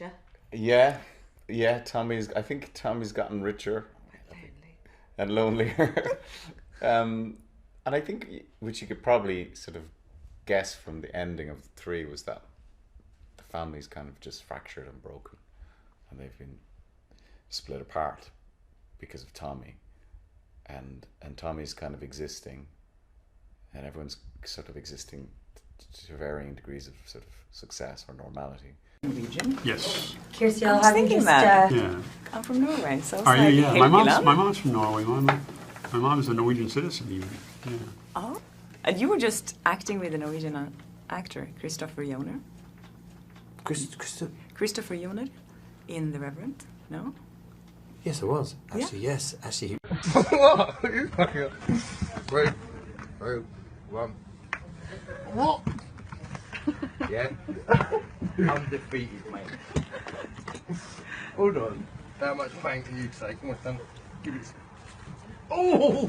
Yeah, yeah. I think Tommy's gotten richer and lonelier. And I think, which you could probably sort of guess from the ending of three, was that the family's kind of just fractured and broken, and they've been split apart because of Tommy, and Tommy's kind of existing, and everyone's sort of existing to varying degrees of sort of success or normality. Norwegian. Yes. Kirsty, I I'll was have you thinking just... that. Yeah. I'm from Norway, so I was Are like, you? Yeah. hey, My mom's from Norway. My mom is a Norwegian citizen. Even. Yeah. Oh, and you were just acting with a Norwegian actor, Christopher Joner. Christopher Joner in The Reverend. No. Yes, I was. Actually, Yeah. yes. Actually, What? You fucking up. Three, two, one. What? Yeah. Undefeated, mate. Hold on. How much pain can you take? Come on, son. Give it. Oh!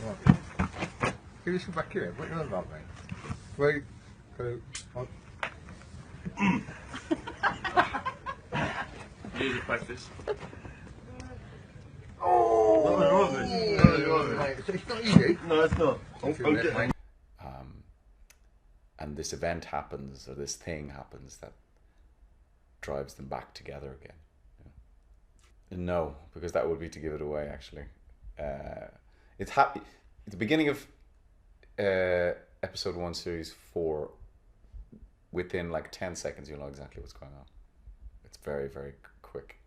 Right. Give this back here. What are you on about, mate? Three, two, one. Need to practice. Oh! It's not easy. No, it's not. And this event happens, or this thing happens, that drives them back together again. Yeah. No, because that would be to give it away. Actually, it's happy. At the beginning of episode 1, series 4, within like 10 seconds, you'll know exactly what's going on. It's very, very quick.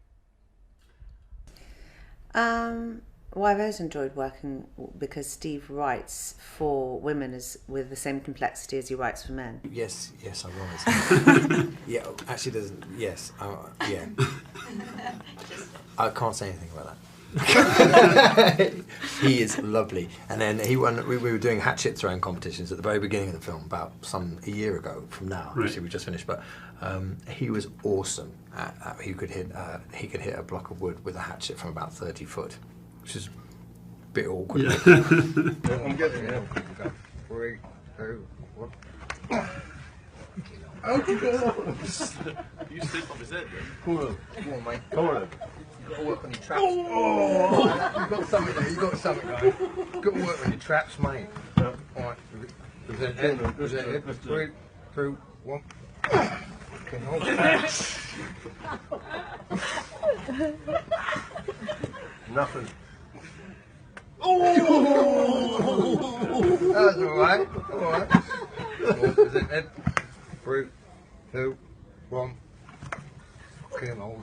Well, I've always enjoyed working because Steve writes for women with the same complexity as he writes for men. yes, I was. Yeah, actually, there's yes. Yeah. I can't say anything about that. He is lovely, and then he won. We were doing hatchet throwing competitions at the very beginning of the film, about a year ago from now. Right. Actually, we just finished, but he was awesome. He could hit a block of wood with a hatchet from about 30 foot, which is a bit awkward. I'm getting it. Three, two, one. Oh, You sleep on his head, then? come on, mate. Come on. You've got to work on your traps. Oh! You've got something there. You've got something going. You've got to work on your traps, mate. Yeah. All right. Present it. Three, two, one. Okay, hold Nothing. Oh! That's all right. All right. Present it. Three, two, one. Okay, hold.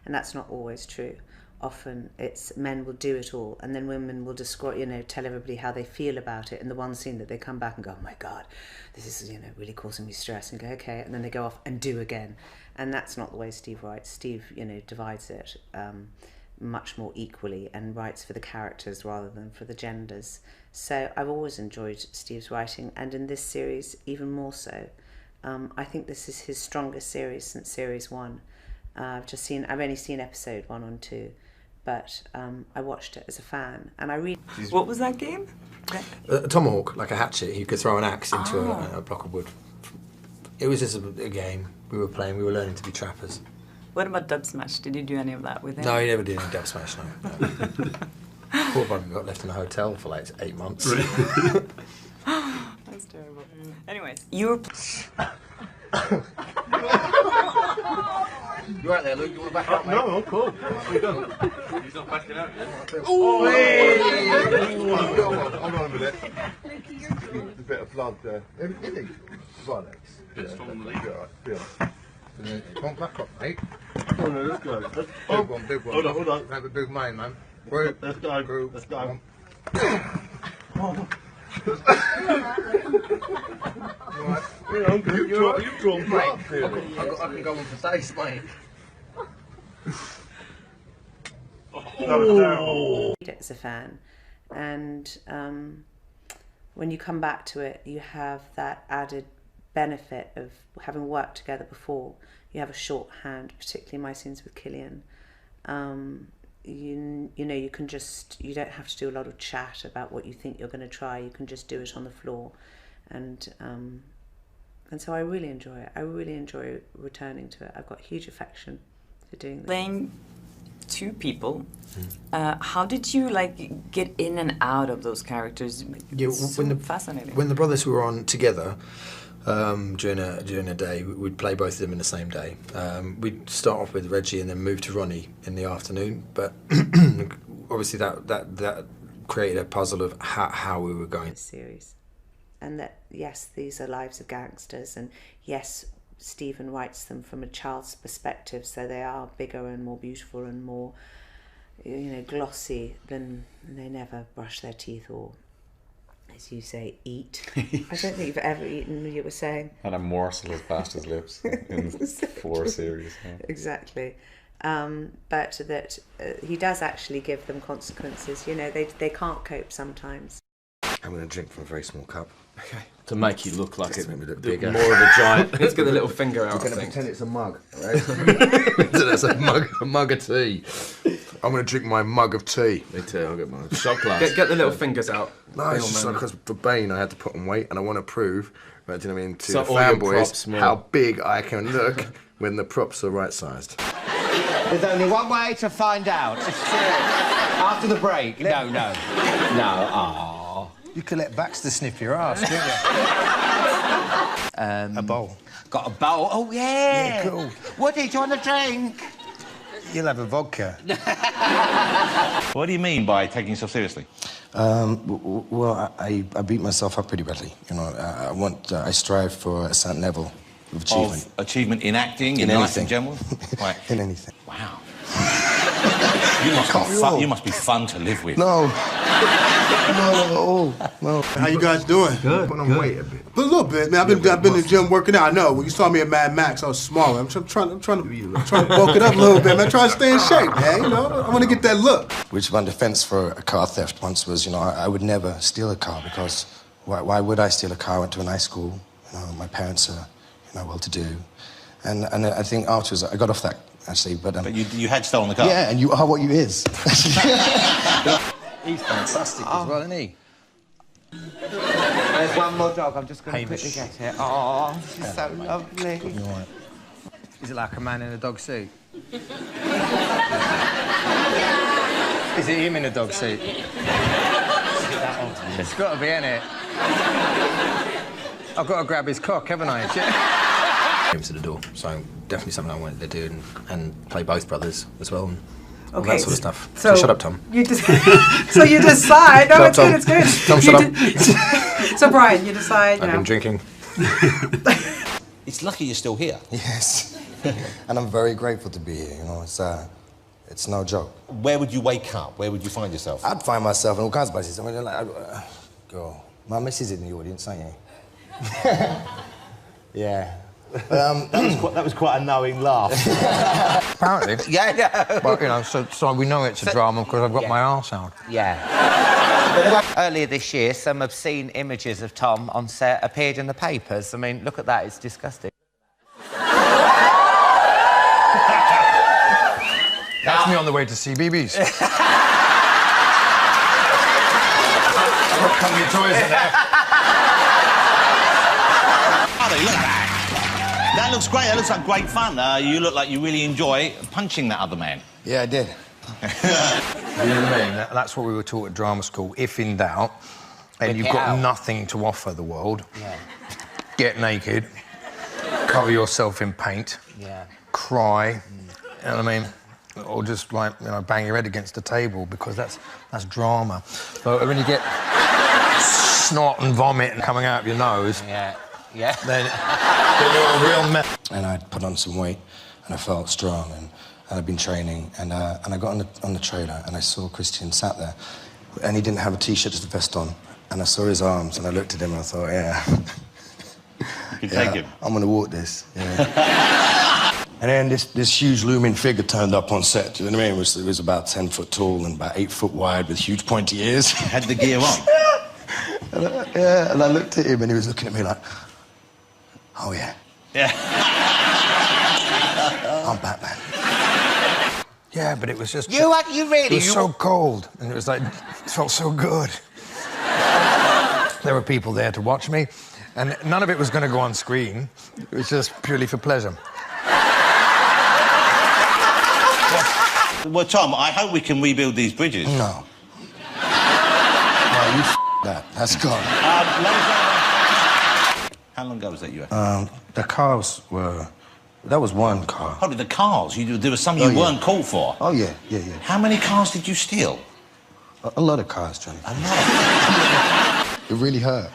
And that's not always true. Often it's men will do it all, and then women will describe, tell everybody how they feel about it. In the one scene that they come back and go, "Oh my God, this is really causing me stress," and go, "Okay," and then they go off and do again. And that's not the way Steve writes. Steve, divides it much more equally and writes for the characters rather than for the genders. So I've always enjoyed Steve's writing, and in this series even more so. I think this is his strongest series since series 1. I've only seen episode 1 and 2, but I watched it as a fan, and I really. What was that game? A tomahawk, like a hatchet, you could throw an axe into a block of wood. It was just a game we were playing. We were learning to be trappers. What about Dub Smash? Did you do any of that with him? No, he never did any dub smash. No. Poor bugger got left in a hotel for like 8 months. That's terrible. Anyways, you're. You right there, Luke? You want to back up, mate? No, cool. What you done? He's not backing out yet. Oh! Hey! Hold on a minute. A bit of blood there. Anything? Blood eggs. Bit strong on the leg. Come on, back up, mate. Oh no, let's go. Big one. Hold on. Have a big man, man. Three, Let's go. two, Let's go. one. You've drawn blood, really. I can go on for days, mate. That was terrible. read it as a fan, and when you come back to it, you have that added benefit of having worked together before. You have a shorthand, particularly my scenes with Killian. You don't have to do a lot of chat about what you think you're going to try. You can just do it on the floor, and And so I really enjoy it. I really enjoy returning to it. I've got huge affection for doing this. Playing two people, how did you like get in and out of those characters? Yeah, It's so fascinating. When the brothers were on together during a day, we'd play both of them in the same day. We'd start off with Reggie and then move to Ronnie in the afternoon. But obviously that created a puzzle of how we were going. This series. And that, yes, these are lives of gangsters, and yes, Stephen writes them from a child's perspective, so they are bigger and more beautiful and more, glossy than they never brush their teeth or, as you say, eat. I don't think you've ever eaten, you were saying. And a morsel as past his lips in 4 series. Yeah. Exactly. But that he does actually give them consequences. They can't cope sometimes. I'm going to drink from a very small cup. Okay. To make you look like Just make me look bigger. more of a giant. Let's get the little finger out. I'm going to I think. pretend it's a mug, right? So that's a mug of tea. I'm going to drink my mug of tea. Me too. I'll get mine. Shot glass. Get the little fingers out. No, it's just because for Bane I had to put on weight, and I want to prove, right, do you know what I mean, to So the all your props fanboys more. how big I can look when the props are right sized. There's only one way to find out. After the break. No. Aww. You could let Baxter sniff your ass, couldn't you? A bowl. Got a bowl. Oh, yeah. Yeah, cool. Woody, do you want a drink? You'll have a vodka. What do you mean by taking yourself seriously? Well, I beat myself up pretty badly. I strive for a certain level of achievement. Of achievement in acting, in life in general? Right. In anything. Wow. You must be fun to live with. No. Not at all. No. How you guys doing? Good. Put on weight a bit. But a little bit, man. I've been in the gym working out. I know. When you saw me at Mad Max, I was smaller. I'm trying to bulk it up a little bit, man. Trying to stay in shape, man. I want to get that look. Which one defense for a car theft once was, I would never steal a car because why would I steal a car? I went to a nice school. My parents are, well-to-do. And I think afterwards, I got off that, actually. But you had stolen the car? Yeah, and you are what you is. He's fantastic as well, isn't he? There's one more dog. I'm just going to quickly get it. Oh, this is so lovely. Right. Is it like a man in a dog suit? Is it him in a dog suit? It's got to be, isn't it? I've got to grab his cock, haven't I? Came to the door, so definitely something I wanted to do and play both brothers as well. All that sort of stuff. So shut up, Tom. So you decide. No, Shut up, it's good. It's good. Tom, shut up. So Brian, you decide. I've been drinking. It's lucky you're still here. Yes. And I'm very grateful to be here, It's no joke. Where would you wake up? Where would you find yourself? I'd find myself in all kinds of places. Girl, my missus is in the audience, ain't you? Yeah. That was quite a knowing laugh. Apparently. Yeah. But, so we know it's a drama because I've got my arse out. Yeah. Earlier this year, some obscene images of Tom on set appeared in the papers. I mean, look at that. It's disgusting. That's me on the way to CBeebies. Come your toys in there. Look at that. That looks great. That looks like great fun. You look like you really enjoy punching that other man. Yeah, I did. You know what I mean? That's what we were taught at drama school. If in doubt, and you've got nothing to offer the world, get naked, cover yourself in paint, cry, you know what I mean? Or just, bang your head against the table, because that's drama. But when you get snot and vomit coming out of your nose... Then you're a real man. And I'd put on some weight, and I felt strong, and I'd been training, and I got on the trailer, and I saw Christian sat there, and he didn't have a t-shirt, just a vest on, and I saw his arms, and I looked at him, and I thought, You can take him. I'm gonna walk this. Yeah. And then this huge looming figure turned up on set. Do you know what I mean? It was about 10 foot tall and about 8 foot wide with huge pointy ears. Had the gear on. And I looked at him, and he was looking at me like. Oh, yeah. Yeah. I'm Batman. Yeah, but it was just... You really... It was so cold, and it was like... It felt so good. There were people there to watch me, And none of it was going to go on screen. It was just purely for pleasure. Well, Tom, I hope we can rebuild these bridges. No. You that. That's gone. How long ago was that you had? The cars were... That was one car. Oh, the cars? There was some you weren't called for? Oh, yeah. How many cars did you steal? A lot of cars, Johnny. A lot? It really hurt.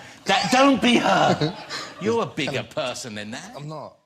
Don't be hurt. You're a bigger person than that. I'm not.